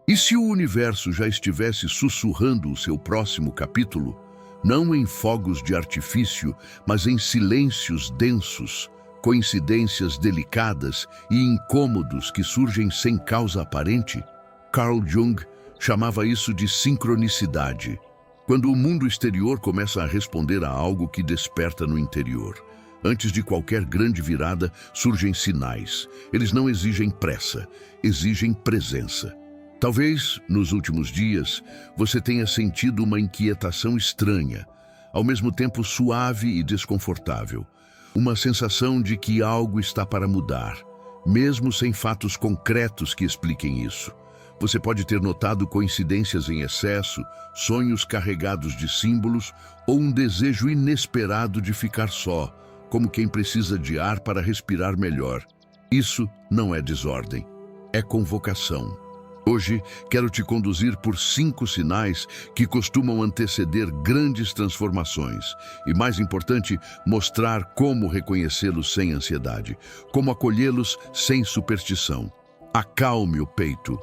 E se o universo já estivesse sussurrando o seu próximo capítulo, não em fogos de artifício, mas em silêncios densos, coincidências delicadas e incômodos que surgem sem causa aparente? Carl Jung chamava isso de sincronicidade. Quando o mundo exterior começa a responder a algo que desperta no interior. Antes de qualquer grande virada, surgem sinais. Eles não exigem pressa, exigem presença. Talvez, nos últimos dias, você tenha sentido uma inquietação estranha, ao mesmo tempo suave e desconfortável. Uma sensação de que algo está para mudar, mesmo sem fatos concretos que expliquem isso. Você pode ter notado coincidências em excesso, sonhos carregados de símbolos ou um desejo inesperado de ficar só, como quem precisa de ar para respirar melhor. Isso não é desordem, é convocação. Hoje, quero te conduzir por 5 sinais que costumam anteceder grandes transformações. E, mais importante, mostrar como reconhecê-los sem ansiedade, como acolhê-los sem superstição. Acalme o peito.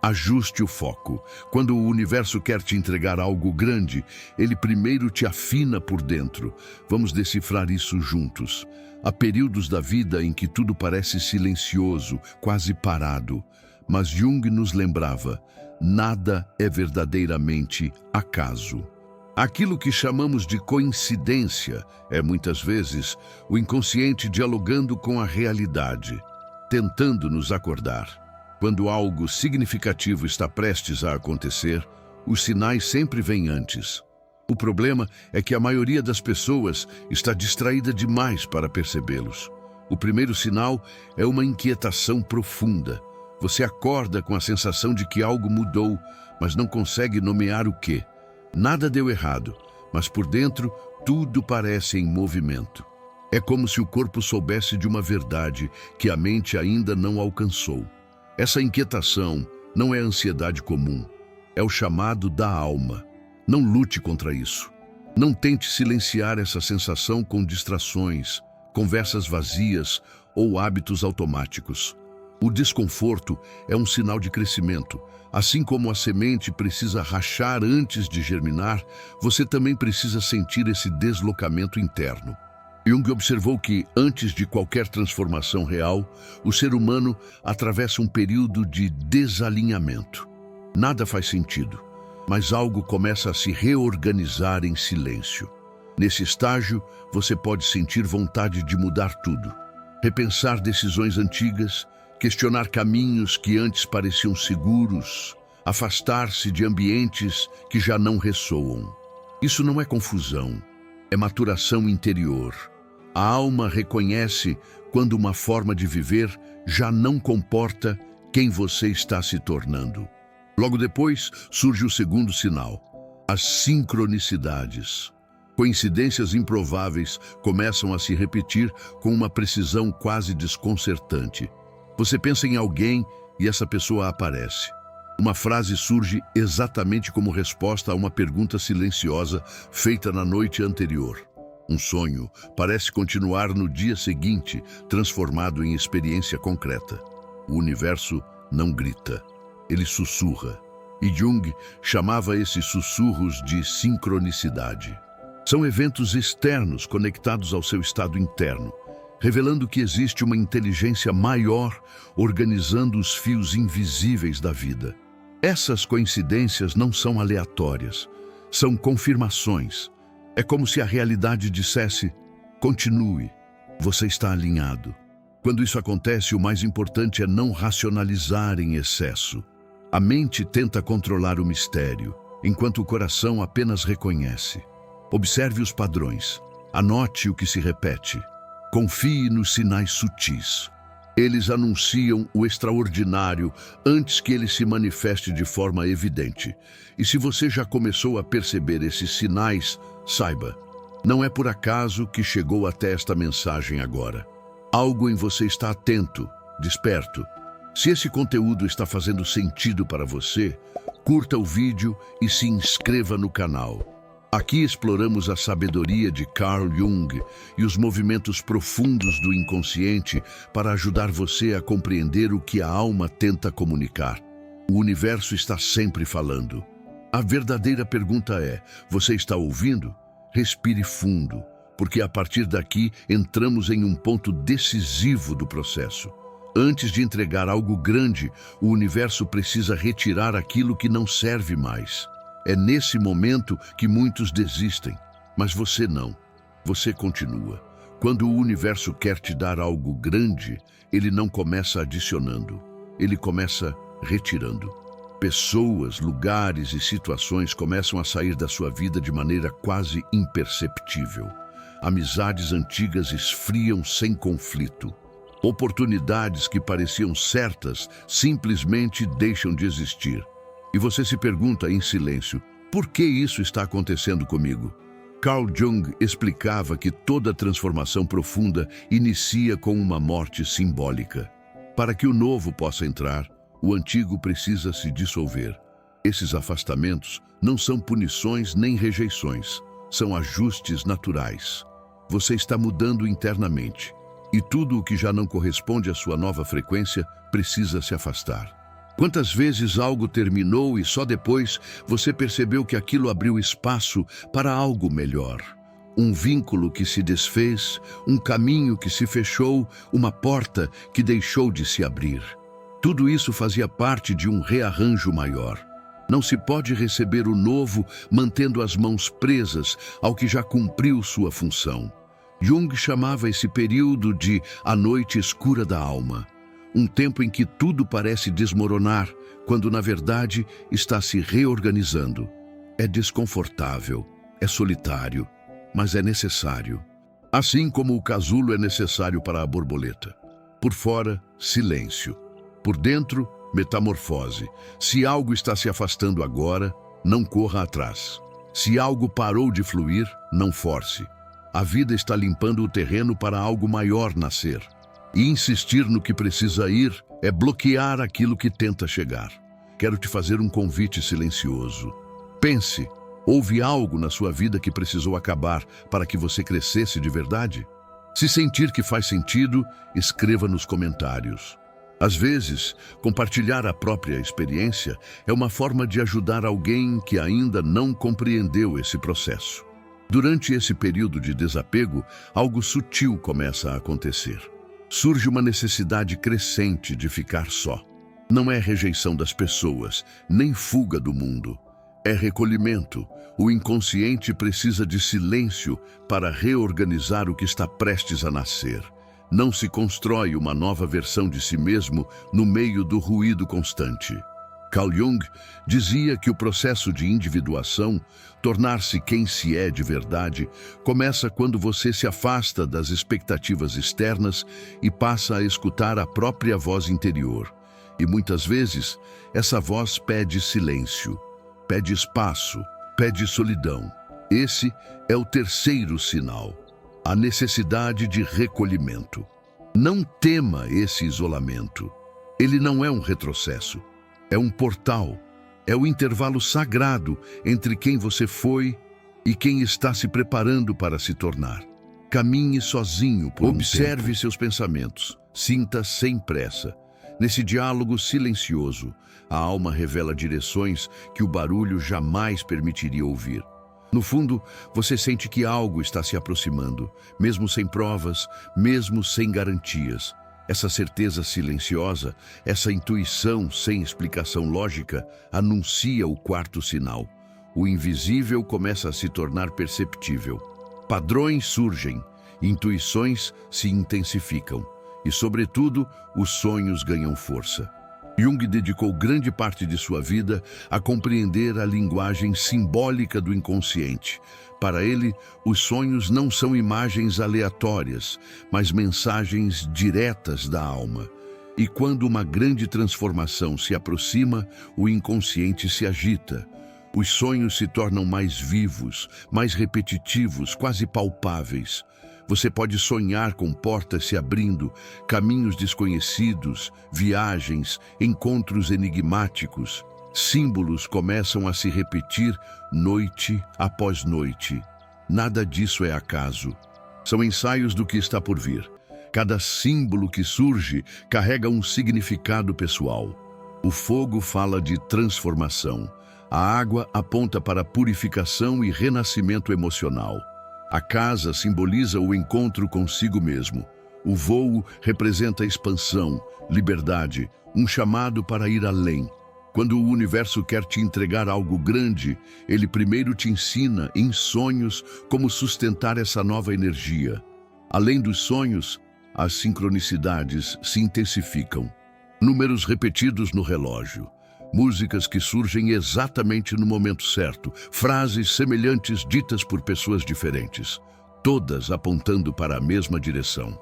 Ajuste o foco. Quando o universo quer te entregar algo grande, ele primeiro te afina por dentro. Vamos decifrar isso juntos. Há períodos da vida em que tudo parece silencioso, quase parado. Mas Jung nos lembrava, nada é verdadeiramente acaso. Aquilo que chamamos de coincidência é, muitas vezes, o inconsciente dialogando com a realidade, tentando nos acordar. Quando algo significativo está prestes a acontecer, os sinais sempre vêm antes. O problema é que a maioria das pessoas está distraída demais para percebê-los. O primeiro sinal é uma inquietação profunda. Você acorda com a sensação de que algo mudou, mas não consegue nomear o quê. Nada deu errado, mas por dentro tudo parece em movimento. É como se o corpo soubesse de uma verdade que a mente ainda não alcançou. Essa inquietação não é ansiedade comum, é o chamado da alma. Não lute contra isso. Não tente silenciar essa sensação com distrações, conversas vazias ou hábitos automáticos. O desconforto é um sinal de crescimento. Assim como a semente precisa rachar antes de germinar, você também precisa sentir esse deslocamento interno. Jung observou que, antes de qualquer transformação real, o ser humano atravessa um período de desalinhamento. Nada faz sentido, mas algo começa a se reorganizar em silêncio. Nesse estágio, você pode sentir vontade de mudar tudo, repensar decisões antigas, questionar caminhos que antes pareciam seguros, afastar-se de ambientes que já não ressoam. Isso não é confusão, é maturação interior. A alma reconhece quando uma forma de viver já não comporta quem você está se tornando. Logo depois surge o segundo sinal, as sincronicidades. Coincidências improváveis começam a se repetir com uma precisão quase desconcertante. Você pensa em alguém e essa pessoa aparece. Uma frase surge exatamente como resposta a uma pergunta silenciosa feita na noite anterior. Um sonho parece continuar no dia seguinte, transformado em experiência concreta. O universo não grita, ele sussurra. E Jung chamava esses sussurros de sincronicidade. São eventos externos conectados ao seu estado interno, revelando que existe uma inteligência maior organizando os fios invisíveis da vida. Essas coincidências não são aleatórias, são confirmações. É como se a realidade dissesse, continue, você está alinhado. Quando isso acontece, o mais importante é não racionalizar em excesso. A mente tenta controlar o mistério, enquanto o coração apenas reconhece. Observe os padrões, anote o que se repete. Confie nos sinais sutis. Eles anunciam o extraordinário antes que ele se manifeste de forma evidente. E se você já começou a perceber esses sinais, saiba, não é por acaso que chegou até esta mensagem agora. Algo em você está atento, desperto. Se esse conteúdo está fazendo sentido para você, curta o vídeo e se inscreva no canal. Aqui exploramos a sabedoria de Carl Jung e os movimentos profundos do inconsciente para ajudar você a compreender o que a alma tenta comunicar. O universo está sempre falando. A verdadeira pergunta é: você está ouvindo? Respire fundo, porque a partir daqui entramos em um ponto decisivo do processo. Antes de entregar algo grande, o universo precisa retirar aquilo que não serve mais. É nesse momento que muitos desistem, mas você não. Você continua. Quando o universo quer te dar algo grande, ele não começa adicionando, ele começa retirando. Pessoas, lugares e situações começam a sair da sua vida de maneira quase imperceptível. Amizades antigas esfriam sem conflito. Oportunidades que pareciam certas simplesmente deixam de existir. E você se pergunta em silêncio: por que isso está acontecendo comigo? Carl Jung explicava que toda transformação profunda inicia com uma morte simbólica. Para que o novo possa entrar, o antigo precisa se dissolver. Esses afastamentos não são punições nem rejeições, são ajustes naturais. Você está mudando internamente, e tudo o que já não corresponde à sua nova frequência precisa se afastar. Quantas vezes algo terminou e só depois você percebeu que aquilo abriu espaço para algo melhor? Um vínculo que se desfez, um caminho que se fechou, uma porta que deixou de se abrir. Tudo isso fazia parte de um rearranjo maior. Não se pode receber o novo mantendo as mãos presas ao que já cumpriu sua função. Jung chamava esse período de a noite escura da alma. Um tempo em que tudo parece desmoronar, quando na verdade está se reorganizando. É desconfortável, é solitário, mas é necessário. Assim como o casulo é necessário para a borboleta. Por fora, silêncio. Por dentro, metamorfose. Se algo está se afastando agora, não corra atrás. Se algo parou de fluir, não force. A vida está limpando o terreno para algo maior nascer. E insistir no que precisa ir é bloquear aquilo que tenta chegar. Quero te fazer um convite silencioso. Pense, houve algo na sua vida que precisou acabar para que você crescesse de verdade? Se sentir que faz sentido, escreva nos comentários. Às vezes, compartilhar a própria experiência é uma forma de ajudar alguém que ainda não compreendeu esse processo. Durante esse período de desapego, algo sutil começa a acontecer. Surge uma necessidade crescente de ficar só. Não é rejeição das pessoas, nem fuga do mundo. É recolhimento. O inconsciente precisa de silêncio para reorganizar o que está prestes a nascer. Não se constrói uma nova versão de si mesmo no meio do ruído constante. Carl Jung dizia que o processo de individuação, tornar-se quem se é de verdade, começa quando você se afasta das expectativas externas e passa a escutar a própria voz interior. E muitas vezes, essa voz pede silêncio, pede espaço, pede solidão. Esse é o terceiro sinal, a necessidade de recolhimento. Não tema esse isolamento. Ele não é um retrocesso. É um portal, é o intervalo sagrado entre quem você foi e quem está se preparando para se tornar. Caminhe sozinho por um tempo. Observe seus pensamentos, sinta sem pressa. Nesse diálogo silencioso, a alma revela direções que o barulho jamais permitiria ouvir. No fundo, você sente que algo está se aproximando, mesmo sem provas, mesmo sem garantias. Essa certeza silenciosa, essa intuição sem explicação lógica, anuncia o quarto sinal. O invisível começa a se tornar perceptível. Padrões surgem, intuições se intensificam e, sobretudo, os sonhos ganham força. Jung dedicou grande parte de sua vida a compreender a linguagem simbólica do inconsciente. Para ele, os sonhos não são imagens aleatórias, mas mensagens diretas da alma. E quando uma grande transformação se aproxima, o inconsciente se agita. Os sonhos se tornam mais vivos, mais repetitivos, quase palpáveis. Você pode sonhar com portas se abrindo, caminhos desconhecidos, viagens, encontros enigmáticos. Símbolos começam a se repetir noite após noite. Nada disso é acaso. São ensaios do que está por vir. Cada símbolo que surge carrega um significado pessoal. O fogo fala de transformação. A água aponta para purificação e renascimento emocional. A casa simboliza o encontro consigo mesmo. O voo representa expansão, liberdade, um chamado para ir além. Quando o universo quer te entregar algo grande, ele primeiro te ensina, em sonhos, como sustentar essa nova energia. Além dos sonhos, as sincronicidades se intensificam. Números repetidos no relógio. Músicas que surgem exatamente no momento certo. Frases semelhantes ditas por pessoas diferentes. Todas apontando para a mesma direção.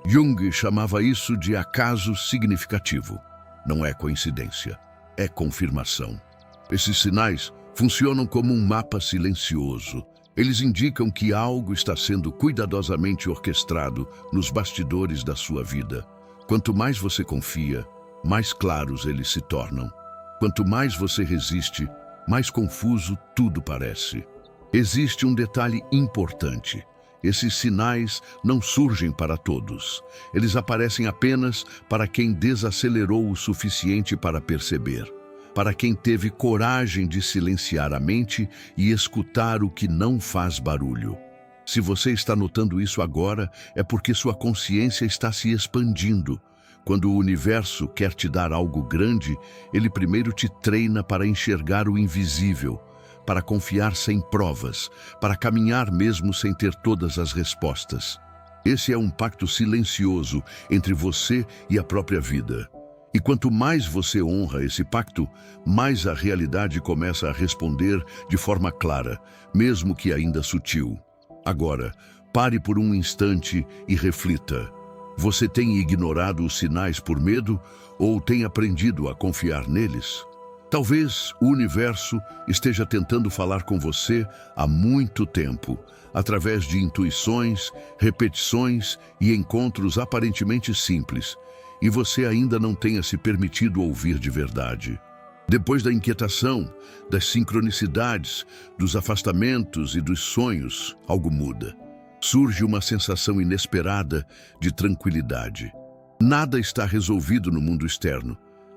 Jung chamava isso de acaso significativo. Não é coincidência, é confirmação. Esses sinais funcionam como um mapa silencioso. Eles indicam que algo está sendo cuidadosamente orquestrado nos bastidores da sua vida. Quanto mais você confia, mais claros eles se tornam. Quanto mais você resiste, mais confuso tudo parece. Existe um detalhe importante. Esses sinais não surgem para todos. Eles aparecem apenas para quem desacelerou o suficiente para perceber. Para quem teve coragem de silenciar a mente e escutar o que não faz barulho. Se você está notando isso agora, é porque sua consciência está se expandindo. Quando o universo quer te dar algo grande, ele primeiro te treina para enxergar o invisível, para confiar sem provas, para caminhar mesmo sem ter todas as respostas. Esse é um pacto silencioso entre você e a própria vida. E quanto mais você honra esse pacto, mais a realidade começa a responder de forma clara, mesmo que ainda sutil. Agora, pare por um instante e reflita. Você tem ignorado os sinais por medo ou tem aprendido a confiar neles? Talvez o universo esteja tentando falar com você há muito tempo, através de intuições, repetições e encontros aparentemente simples, e você ainda não tenha se permitido ouvir de verdade. Depois da inquietação, das sincronicidades, dos afastamentos e dos sonhos, algo muda. Surge uma sensação inesperada de tranquilidade. Nada está resolvido no mundo externo,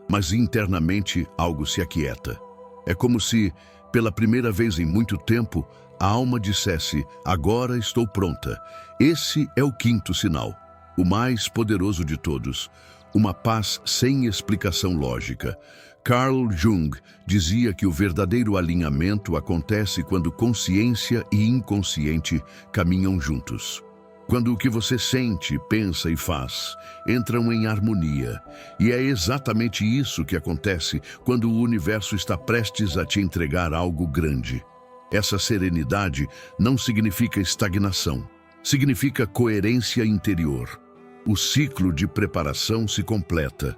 mas internamente algo se aquieta. É como se, pela primeira vez em muito tempo, a alma dissesse: agora estou pronta. Esse é o quinto sinal, o mais poderoso de todos, uma paz sem explicação lógica. Carl Jung dizia que o verdadeiro alinhamento acontece quando consciência e inconsciente caminham juntos. Quando o que você sente, pensa e faz entram em harmonia. E é exatamente isso que acontece quando o universo está prestes a te entregar algo grande. Essa serenidade não significa estagnação, significa coerência interior. O ciclo de preparação se completa.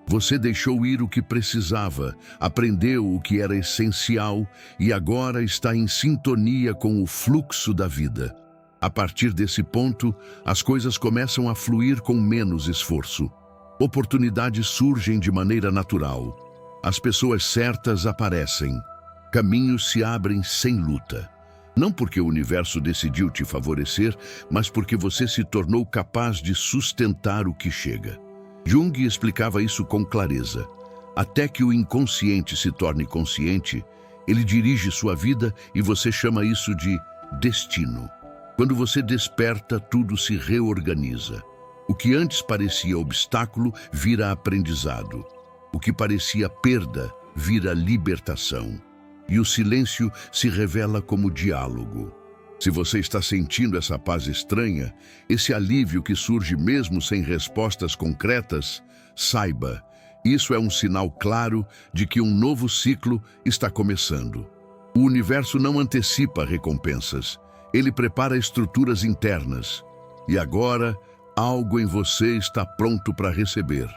Você deixou ir o que precisava, aprendeu o que era essencial e agora está em sintonia com o fluxo da vida. A partir desse ponto, as coisas começam a fluir com menos esforço. Oportunidades surgem de maneira natural. As pessoas certas aparecem. Caminhos se abrem sem luta. Não porque o universo decidiu te favorecer, mas porque você se tornou capaz de sustentar o que chega. Jung explicava isso com clareza. Até que o inconsciente se torne consciente, ele dirige sua vida e você chama isso de destino. Quando você desperta, tudo se reorganiza. O que antes parecia obstáculo vira aprendizado. O que parecia perda vira libertação. E o silêncio se revela como diálogo. Se você está sentindo essa paz estranha, esse alívio que surge mesmo sem respostas concretas, saiba, isso é um sinal claro de que um novo ciclo está começando. O universo não antecipa recompensas, ele prepara estruturas internas. E agora, algo em você está pronto para receber.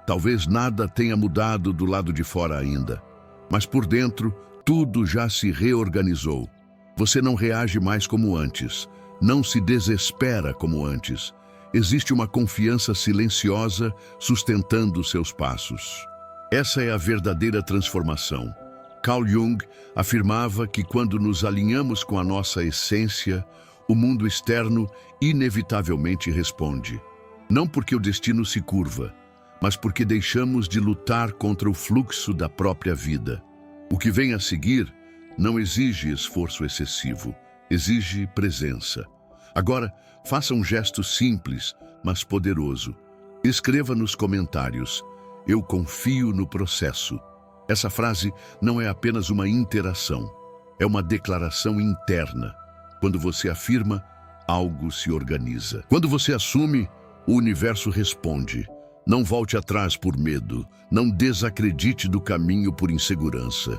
Talvez nada tenha mudado do lado de fora ainda, mas por dentro, tudo já se reorganizou. Você não reage mais como antes, não se desespera como antes. Existe uma confiança silenciosa sustentando seus passos. Essa é a verdadeira transformação. Carl Jung afirmava que quando nos alinhamos com a nossa essência, o mundo externo inevitavelmente responde. Não porque o destino se curva, mas porque deixamos de lutar contra o fluxo da própria vida. O que vem a seguir não exige esforço excessivo, exige presença. Agora, faça um gesto simples, mas poderoso. Escreva nos comentários: "Eu confio no processo". Essa frase não é apenas uma interação, é uma declaração interna. Quando você afirma, algo se organiza. Quando você assume, o universo responde. Não volte atrás por medo, não desacredite do caminho por insegurança.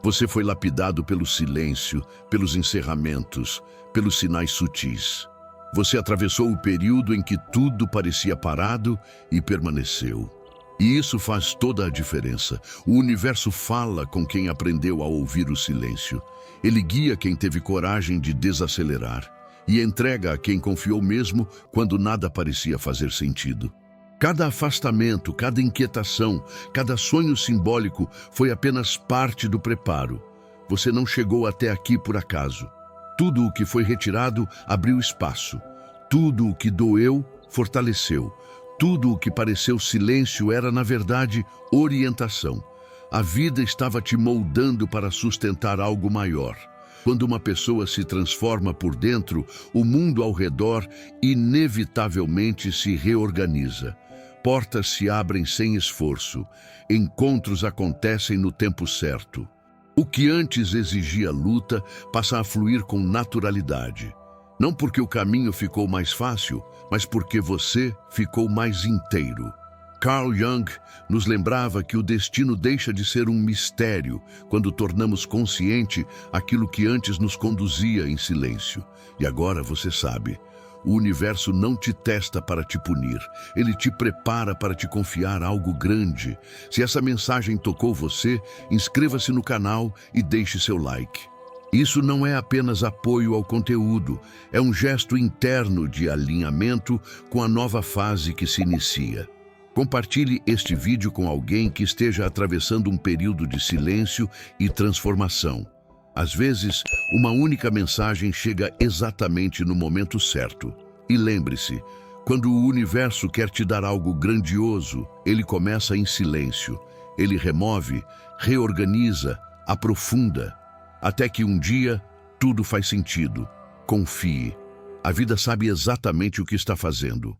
Você foi lapidado pelo silêncio, pelos encerramentos, pelos sinais sutis. Você atravessou o período em que tudo parecia parado e permaneceu. E isso faz toda a diferença. O universo fala com quem aprendeu a ouvir o silêncio. Ele guia quem teve coragem de desacelerar e entrega a quem confiou mesmo quando nada parecia fazer sentido. Cada afastamento, cada inquietação, cada sonho simbólico foi apenas parte do preparo. Você não chegou até aqui por acaso. Tudo o que foi retirado abriu espaço. Tudo o que doeu fortaleceu. Tudo o que pareceu silêncio era, na verdade, orientação. A vida estava te moldando para sustentar algo maior. Quando uma pessoa se transforma por dentro, o mundo ao redor inevitavelmente se reorganiza. Portas se abrem sem esforço. Encontros acontecem no tempo certo. O que antes exigia luta passa a fluir com naturalidade. Não porque o caminho ficou mais fácil, mas porque você ficou mais inteiro. Carl Jung nos lembrava que o destino deixa de ser um mistério quando tornamos consciente aquilo que antes nos conduzia em silêncio. E agora você sabe, o universo não te testa para te punir, ele te prepara para te confiar algo grande. Se essa mensagem tocou você, inscreva-se no canal e deixe seu like. Isso não é apenas apoio ao conteúdo, é um gesto interno de alinhamento com a nova fase que se inicia. Compartilhe este vídeo com alguém que esteja atravessando um período de silêncio e transformação. Às vezes, uma única mensagem chega exatamente no momento certo. E lembre-se, quando o universo quer te dar algo grandioso, ele começa em silêncio. Ele remove, reorganiza, aprofunda, até que um dia tudo faz sentido. Confie. A vida sabe exatamente o que está fazendo.